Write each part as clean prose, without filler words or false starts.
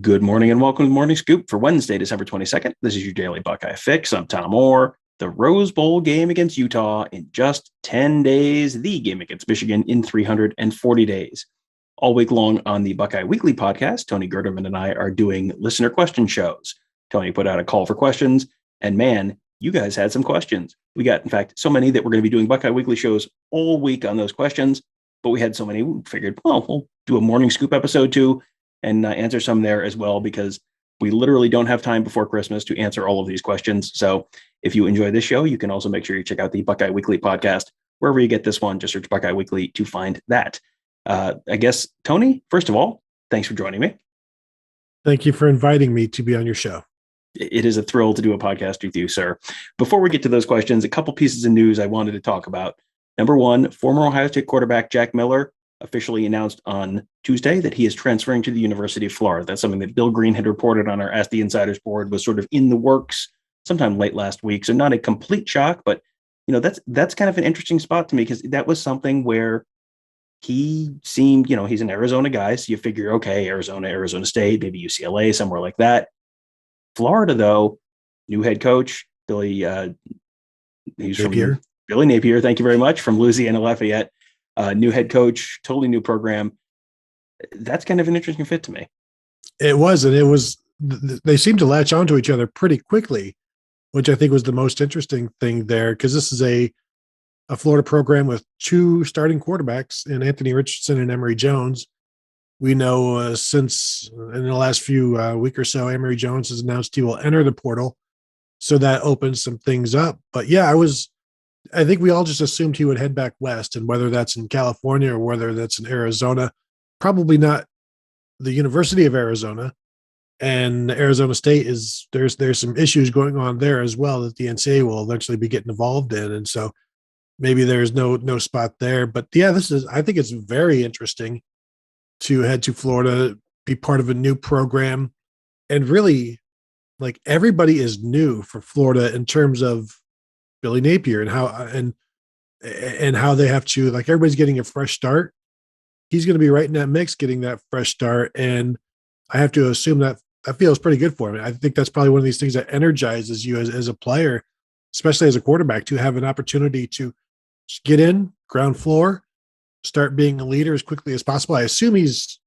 Good morning and welcome to the Morning Scoop for Wednesday, December 22nd. This is your daily Buckeye fix. I'm Tom Orr. The Rose Bowl game against Utah in just 10 days, the game against Michigan in 340 days. All week long on the Buckeye Weekly podcast, Tony Gerdeman and I are doing listener question shows. Tony put out a call for questions, and man, you guys had some questions. We got, in fact, so many that we're going to be doing Buckeye Weekly shows all week on those questions, but we had so many, we figured, well, we'll do a Morning Scoop episode too and answer some there as well, because we literally don't have time before Christmas to answer all of these questions. So if you enjoy this show, you can also make sure you check out the Buckeye Weekly podcast. Wherever you get this one, just search Buckeye Weekly to find that. I guess, Tony, first of all, thanks for joining me. Thank you for inviting me to be on your show. It is a thrill to do a podcast with you, sir. Before we get to those questions, a couple pieces of news I wanted to talk about. Number one, former Ohio State quarterback Jack Miller officially announced on Tuesday that he is transferring to the University of Florida. That's something that Bill Green had reported on our Ask the Insiders board, was sort of in the works sometime late last week. So not a complete shock, but that's kind of an interesting spot to me, because that was something where he seemed, he's an Arizona guy. So you figure, okay, Arizona State, maybe UCLA, somewhere like that. Florida, though, new head coach, Billy Napier. Thank you very much, from Louisiana Lafayette. New head coach, totally new program. That's kind of an interesting fit to me. It was, and they seemed to latch onto each other pretty quickly, which I think was the most interesting thing there, because this is a Florida program with two starting quarterbacks in Anthony Richardson and Emory Jones. We know since in the last few week or so, Emory Jones has announced he will enter the portal, so that opens some things up. But yeah, I think we all just assumed he would head back west, and whether that's in California or whether that's in Arizona, probably not the University of Arizona. And Arizona State there's some issues going on there as well that the NCAA will eventually be getting involved in. And so maybe there's no spot there. But yeah, I think it's very interesting to head to Florida, be part of a new program. And really, like, everybody is new for Florida in terms of Billy Napier and how they have to, like, everybody's getting a fresh start. He's going to be right in that mix, getting that fresh start. And I have to assume that feels pretty good for him. I think that's probably one of these things that energizes you as a player, especially as a quarterback, to have an opportunity to just get in, ground floor, start being a leader as quickly as possible. I assume he's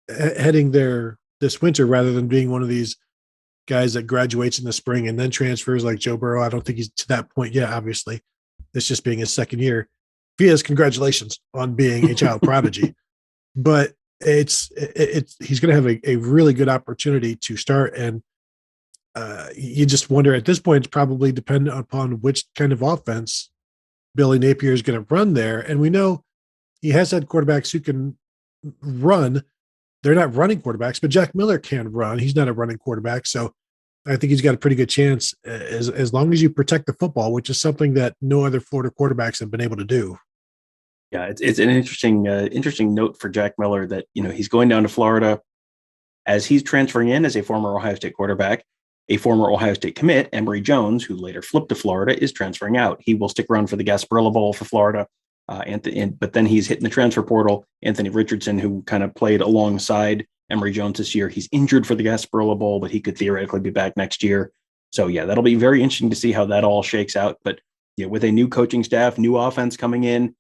heading there this winter rather than being one of these guys that graduates in the spring and then transfers like Joe Burrow. I don't think he's to that point yet, obviously. It's just being his second year. If he is, congratulations on being a child prodigy. But he's going to have a really good opportunity to start. And you just wonder, at this point, it's probably dependent upon which kind of offense Billy Napier is going to run there. And we know he has had quarterbacks who can run. They're not running quarterbacks, but Jack Miller can run. He's not a running quarterback. So I think he's got a pretty good chance as long as you protect the football, which is something that no other Florida quarterbacks have been able to do. Yeah, it's an interesting note for Jack Miller that, he's going down to Florida as he's transferring in as a former Ohio State quarterback. A former Ohio State commit, Emory Jones, who later flipped to Florida, is transferring out. He will stick around for the Gasparilla Bowl for Florida. But then he's hitting the transfer portal. Anthony Richardson, who kind of played alongside Emory Jones this year, he's injured for the Gasparilla Bowl, but he could theoretically be back next year. So yeah, that'll be very interesting to see how that all shakes out. But yeah, with a new coaching staff, new offense coming in,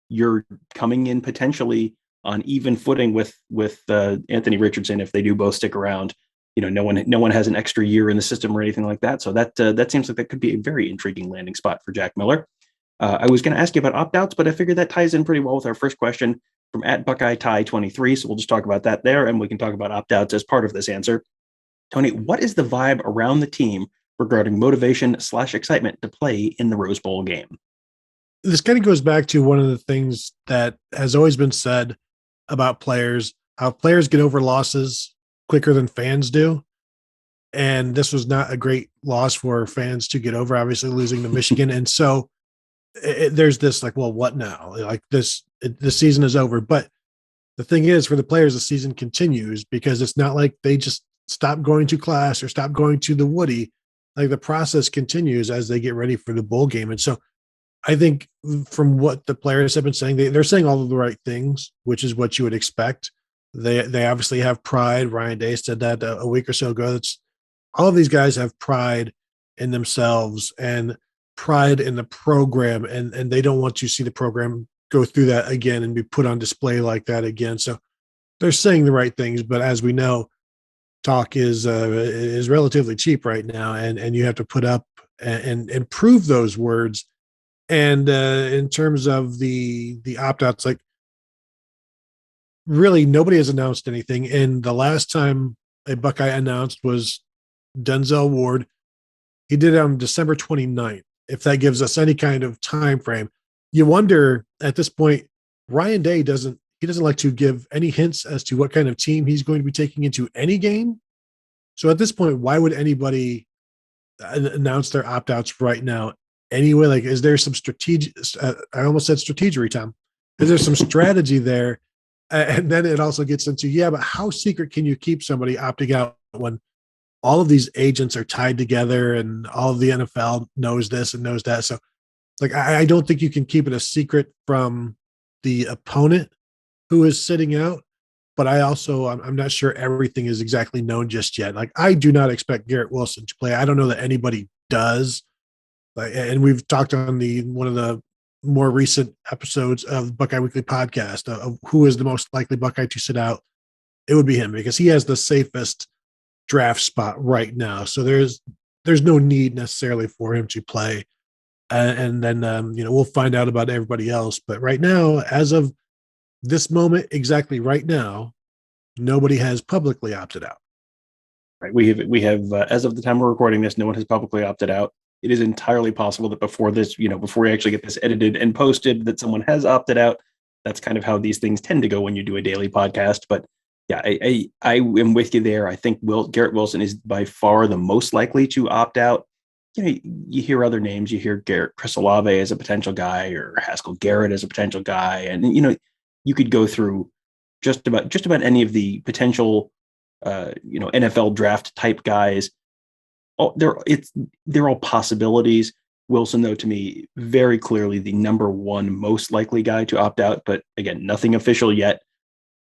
you're coming in potentially on even footing with Anthony Richardson if they do both stick around. No one has an extra year in the system or anything like that. So that seems like that could be a very intriguing landing spot for Jack Miller. I was going to ask you about opt-outs, but I figured that ties in pretty well with our first question from @BuckeyeTie23. So we'll just talk about that there, and we can talk about opt-outs as part of this answer. Tony, what is the vibe around the team regarding motivation/excitement to play in the Rose Bowl game? This kind of goes back to one of the things that has always been said about players, how players get over losses quicker than fans do. And this was not a great loss for fans to get over, obviously losing to Michigan. And so there's this like, well, what now? Like the season is over. But the thing is, for the players, the season continues, because it's not like they just stop going to class or stop going to the Woody. Like, the process continues as they get ready for the bowl game. And so I think from what the players have been saying, they're saying all of the right things, which is what you would expect. They obviously have pride. Ryan Day said that a week or so ago. That's all of these guys have pride in themselves and pride in the program, and they don't want to see the program go through that again and be put on display like that again. So they're saying the right things, but as we know, talk is relatively cheap right now, and you have to put up and prove those words. And in terms of the opt outs, like really nobody has announced anything. And the last time a Buckeye announced was Denzel Ward. He did it on December 29th. If that gives us any kind of time frame, you wonder at this point, Ryan Day doesn't like to give any hints as to what kind of team he's going to be taking into any game. So at this point, why would anybody announce their opt-outs right now anyway? Like, is there some strategic, I almost said strategery, Tom. Is there some strategy there? And then it also gets into, yeah, but how secret can you keep somebody opting out when all of these agents are tied together and all of the NFL knows this and knows that? So like, I don't think you can keep it a secret from the opponent who is sitting out, but I'm not sure everything is exactly known just yet. Like, I do not expect Garrett Wilson to play. I don't know that anybody does. Like, and we've talked on one of the more recent episodes of Buckeye Weekly podcast of who is the most likely Buckeye to sit out. It would be him because he has the safest draft spot right now. So there's no need necessarily for him to play. And then we'll find out about everybody else. But right now, as of this moment, exactly right now, nobody has publicly opted out. Right. We have as of the time we're recording this, no one has publicly opted out. It is entirely possible that before this, before we actually get this edited and posted, that someone has opted out. That's kind of how these things tend to go when you do a daily podcast. But yeah, I am with you there. I think Garrett Wilson is by far the most likely to opt out. You hear other names. You hear Chris Olave as a potential guy, or Haskell Garrett as a potential guy, and you could go through just about any of the potential NFL draft type guys. Oh, they're all possibilities. Wilson, though, to me, very clearly the number one most likely guy to opt out. But again, nothing official yet.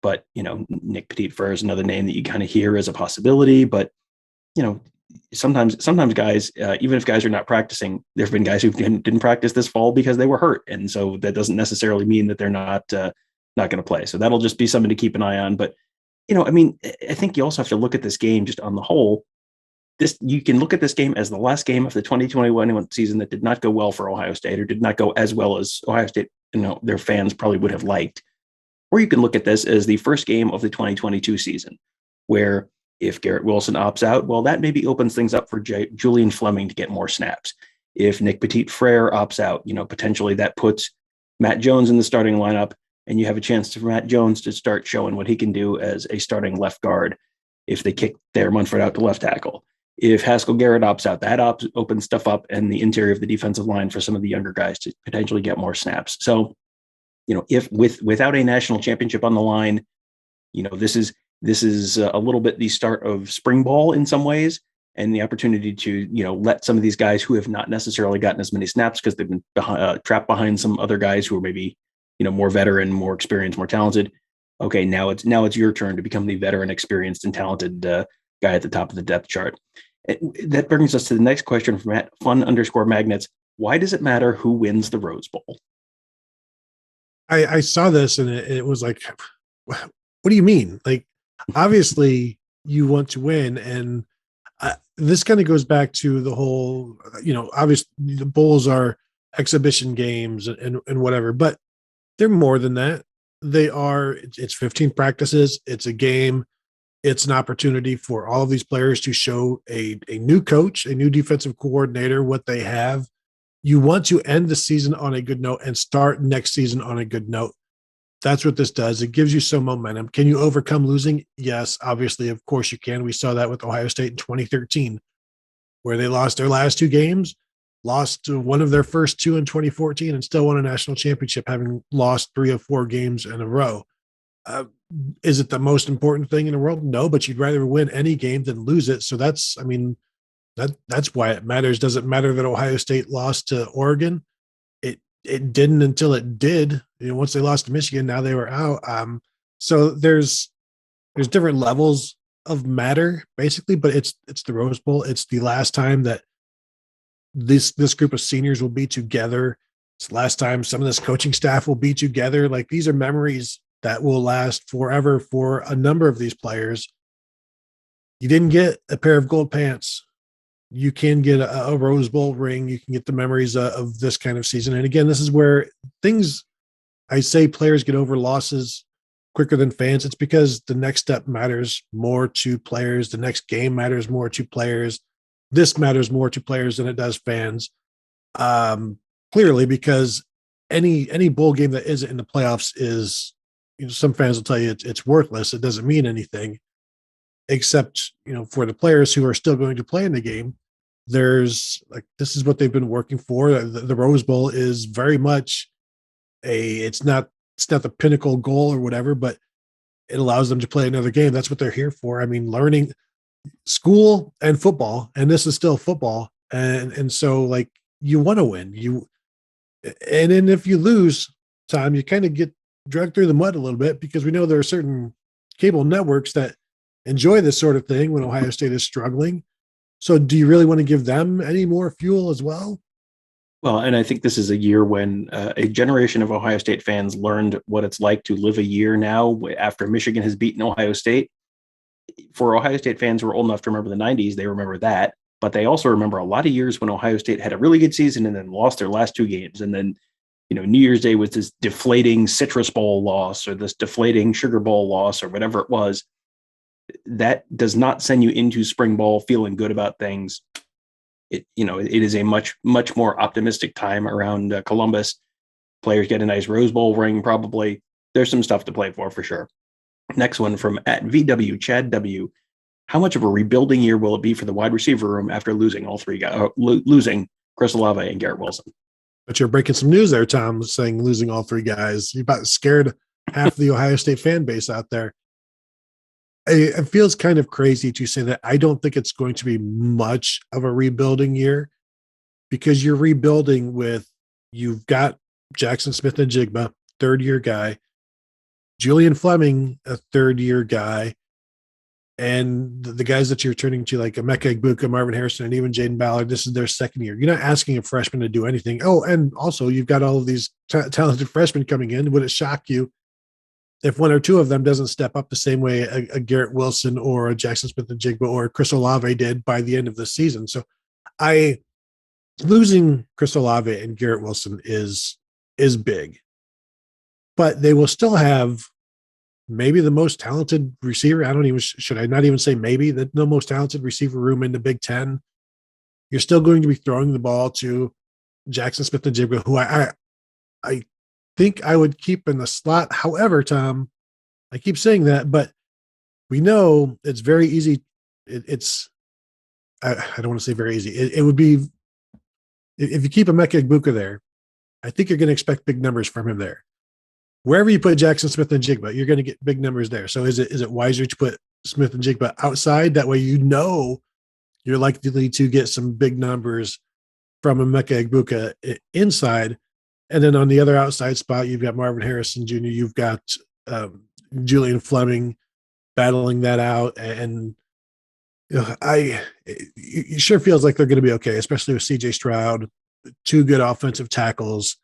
But Nick Petit-Frere is another name that you kind of hear as a possibility. But sometimes guys, even if guys are not practicing, there have been guys who didn't practice this fall because they were hurt, and so that doesn't necessarily mean that they're not going to play. So that'll just be something to keep an eye on. But I think you also have to look at this game just on the whole. You can look at this game as the last game of the 2021 season that did not go well for Ohio State, or did not go as well as Ohio State, their fans probably would have liked. Or you can look at this as the first game of the 2022 season, where if Garrett Wilson opts out, well, that maybe opens things up for Julian Fleming to get more snaps. If Nick Petit-Frere opts out, potentially that puts Matt Jones in the starting lineup, and you have a chance for Matt Jones to start showing what he can do as a starting left guard if they kick their Munford out to left tackle. If Haskell Garrett opts out, that opens stuff up in the interior of the defensive line for some of the younger guys to potentially get more snaps. So, if without a national championship on the line, this is a little bit the start of spring ball in some ways, and the opportunity to let some of these guys who have not necessarily gotten as many snaps because they've been trapped behind some other guys who are maybe more veteran, more experienced, more talented. Okay, now it's your turn to become the veteran, experienced, and talented guy at the top of the depth chart. That brings us to the next question from @fun_magnets. Why does it matter who wins the Rose Bowl? I saw this and it was like, what do you mean? Like, obviously you want to win. And this kind of goes back to the whole, obviously the bowls are exhibition games and whatever, but they're more than that. It's 15 practices. It's a game. It's an opportunity for all of these players to show a new coach, a new defensive coordinator, what they have. You want to end the season on a good note and start next season on a good note. That's what this does. It gives you some momentum. Can you overcome losing? Yes, obviously, of course you can. We saw that with Ohio State in 2013, where they lost their last two games, lost one of their first two in 2014, and still won a national championship, having lost 3 of 4 games in a row. Is it the most important thing in the world? No, but you'd rather win any game than lose it. So that's why it matters. Does it matter that Ohio State lost to Oregon? It didn't until it did. Once they lost to Michigan, now they were out. So there's there's different levels of matter basically, but it's the Rose Bowl. It's the last time that this group of seniors will be together. It's the last time some of this coaching staff will be together. Like these are memories that will last forever for a number of these players. You didn't get a pair of gold pants. You can get a Rose Bowl ring. You can get the memories of this kind of season. And again, this is where things, I say players get over losses quicker than fans. It's because the next step matters more to players. The next game matters more to players. This matters more to players than it does fans. Clearly, because any bowl game that isn't in the playoffs is, some fans will tell you it's worthless. It doesn't mean anything, except for the players who are still going to play in the game. There's this is what they've been working for. The Rose Bowl is very much it's not the pinnacle goal or whatever, but it allows them to play another game. That's what they're here for. I mean, learning school and football, and this is still football. And so you want to win. And then if you lose, Tom, you kind of get dragged through the mud a little bit, because we know there are certain cable networks that enjoy this sort of thing when Ohio State is struggling. So do you really want to give them any more fuel as well? Well, and I think this is a year when a generation of Ohio State fans learned what it's like to live a year now after Michigan has beaten Ohio State. For Ohio State fans who are old enough to remember the 90s, they remember that. But they also remember a lot of years when Ohio State had a really good season and then lost their last two games. And then, New Year's Day was this deflating Citrus Bowl loss or this deflating Sugar Bowl loss or whatever it was. That does not send you into spring ball feeling good about things. It is a much more optimistic time around Columbus. Players get a nice Rose Bowl ring, probably. There's some stuff to play for sure. Next one from @VW Chad W. How much of a rebuilding year will it be for the wide receiver room after losing all three guys, losing Chris Olave and Garrett Wilson? But you're breaking some news there, Tom, saying losing all three guys. You about scared half the Ohio State fan base out there. It feels kind of crazy to say that. I don't think it's going to be much of a rebuilding year, because you're rebuilding with, you've got Jackson Smith-Njigba, third-year guy, Julian Fleming, a third-year guy, and the guys that you're turning to, like Emeka Egbuka, Marvin Harrison, and even Jaden Ballard, this is their second year. You're not asking a freshman to do anything. Oh, and also you've got all of these talented freshmen coming in. Would it shock you if one or two of them doesn't step up the same way a Garrett Wilson or a Jackson Smith-Njigba or Chris Olave did by the end of the season? So losing Chris Olave and Garrett Wilson is big, but they will still have maybe the most talented receiver. Should I not even say maybe, the most talented receiver room in the Big Ten. You're still going to be throwing the ball to Jackson Smith-Njigba, who I think I would keep in the slot. However, Tom, I keep saying that, but we know it's very easy. I don't want to say very easy. It would be, if you keep Emeka Egbuka there, I think you're going to expect big numbers from him there. Wherever you put Jackson Smith-Njigba, you're going to get big numbers there. So is it wiser to put Smith-Njigba outside? That way you're likely to get some big numbers from Emeka Egbuka inside. And then on the other outside spot, you've got Marvin Harrison Jr., you've got Julian Fleming battling that out. And it sure feels like they're going to be okay, especially with CJ Stroud, two good offensive tackles.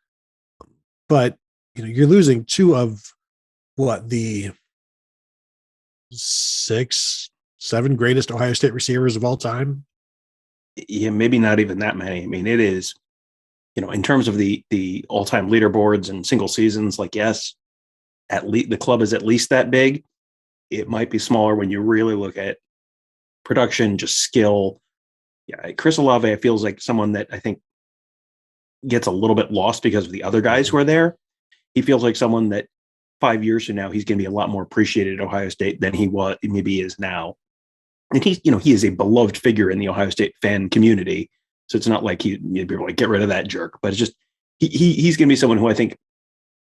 But you're losing two of the 6, 7 greatest Ohio State receivers of all time. Yeah, maybe not even that many. I mean, it is, in terms of the all-time leaderboards and single seasons, yes, at least the club is at least that big. It might be smaller when you really look at production, just skill. Yeah, Chris Olave feels like someone that I think gets a little bit lost because of the other guys who are there. He feels like someone that 5 years from now, he's going to be a lot more appreciated at Ohio State than he is now. And he is a beloved figure in the Ohio State fan community. So it's not like you'd be like, get rid of that jerk, but it's just, he's going to be someone who I think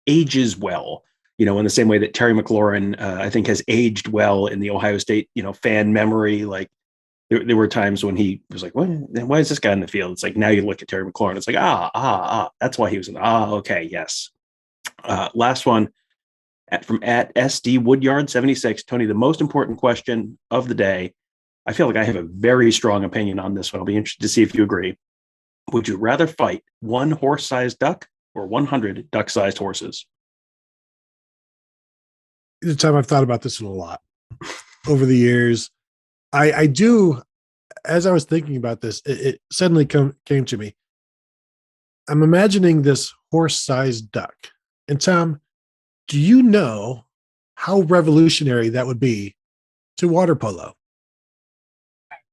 ages well, in the same way that Terry McLaurin, I think, has aged well in the Ohio State, fan memory. Like there were times when he was like, why is this guy in the field? It's like, now you look at Terry McLaurin, it's like, that's why he was okay. Yes. Last one. From SD Woodyard 76, Tony, the most important question of the day. I feel like I have a very strong opinion on this one. I'll be interested to see if you agree. Would you rather fight one horse-sized duck or 100 duck-sized horses? The time I've thought about this one a lot over the years. I do, as I was thinking about this, it suddenly came to me. I'm imagining this horse-sized duck. And Tom, do you know how revolutionary that would be to water polo?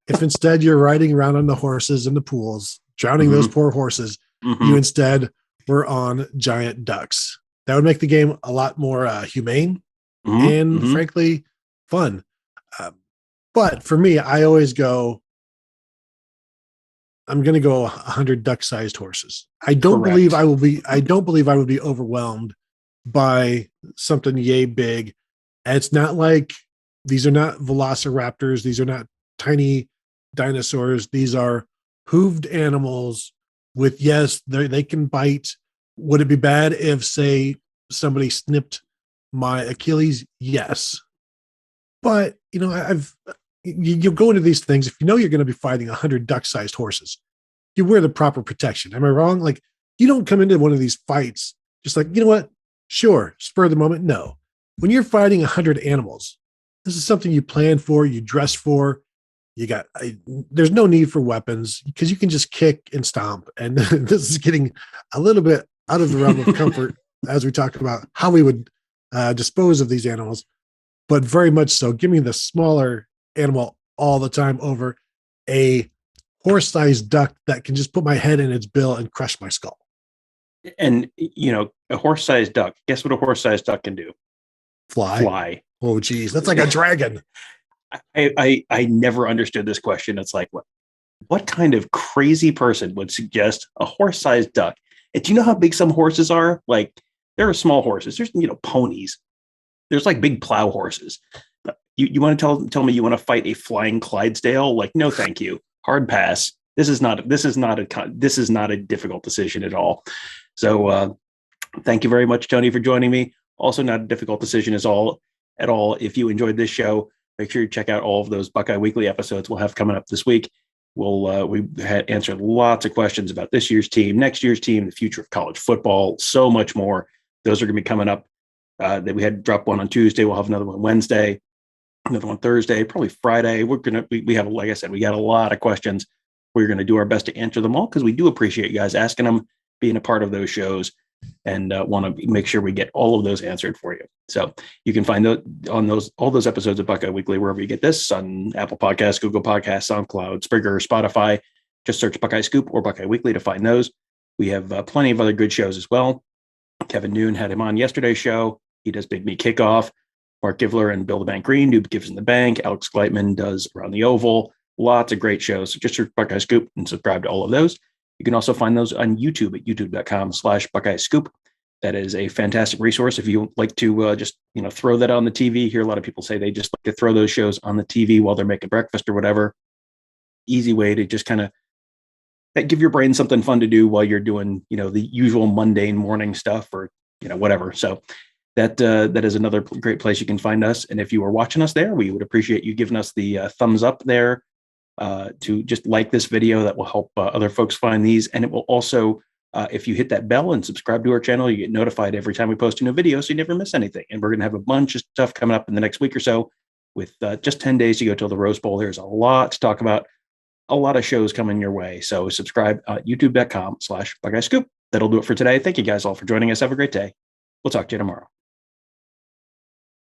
If instead you're riding around on the horses in the pools, drowning those poor horses, you instead were on giant ducks. That would make the game a lot more humane and frankly fun. But for me, I always go, I'm going to go 100 duck-sized horses. I don't believe I would be overwhelmed by something yay big. And it's not like these are not velociraptors. These are not tiny dinosaurs. These are hooved animals with, yes, they can bite. Would it be bad if, say, somebody snipped my Achilles? Yes. But, you go into these things, if you know you're going to be fighting 100 duck-sized horses, you wear the proper protection. Am I wrong? Like, you don't come into one of these fights just like, you know what? Sure, spur of the moment. No. When you're fighting 100 animals, this is something you plan for, you dress for. There's no need for weapons because you can just kick and stomp. And this is getting a little bit out of the realm of comfort as we talk about how we would dispose of these animals, but very much so. Give me the smaller animal all the time over a horse-sized duck that can just put my head in its bill and crush my skull. And, a horse-sized duck, guess what a horse-sized duck can do? Fly. Oh, geez. That's like a dragon. I never understood this question. It's like, what kind of crazy person would suggest a horse-sized duck? And do you know how big some horses are? Like, there are small horses. There's, ponies. There's like big plow horses. You want to tell me you want to fight a flying Clydesdale? Like, no, thank you. Hard pass. This is not a difficult decision at all. So thank you very much, Tony, for joining me. Also not a difficult decision at all. If you enjoyed this show, make sure you check out all of those Buckeye Weekly episodes we'll have coming up this week. We had answered lots of questions about this year's team, next year's team, the future of college football, so much more. Those are going to be coming up. That we had dropped one on Tuesday. We'll have another one Wednesday, another one Thursday, probably Friday. We have, like I said, we got a lot of questions. We're going to do our best to answer them all because we do appreciate you guys asking them, being a part of those shows, and want to make sure we get all of those answered for you. So you can find all those episodes of Buckeye Weekly wherever you get this, on Apple Podcasts, Google Podcasts, SoundCloud, Springer, Spotify. Just search Buckeye Scoop or Buckeye Weekly to find those. We have plenty of other good shows as well. Kevin Noon had him on yesterday's show. He does Big Meat Kickoff. Mark Givler and Bill the Bank Green do Gives in the Bank. Alex Gleitman does Around the Oval. Lots of great shows. So just search Buckeye Scoop and subscribe to all of those. You can also find those on YouTube at youtube.com/Buckeye Scoop. That is a fantastic resource if you like to just throw that on the TV. Hear a lot of people say they just like to throw those shows on the TV while they're making breakfast or whatever. Easy way to just kind of give your brain something fun to do while you're doing the usual mundane morning stuff or whatever. So that is another great place you can find us. And if you are watching us there, we would appreciate you giving us the thumbs up there to just like this video. That will help other folks find these. And it will also, if you hit that bell and subscribe to our channel, you get notified every time we post a new video, so you never miss anything. And we're going to have a bunch of stuff coming up in the next week or so. With just 10 days to go till the Rose Bowl, there's a lot to talk about, a lot of shows coming your way. So subscribe at youtube.com/Buckeye Scoop. That'll do it for today. Thank you guys all for joining us. Have a great day. We'll talk to you tomorrow.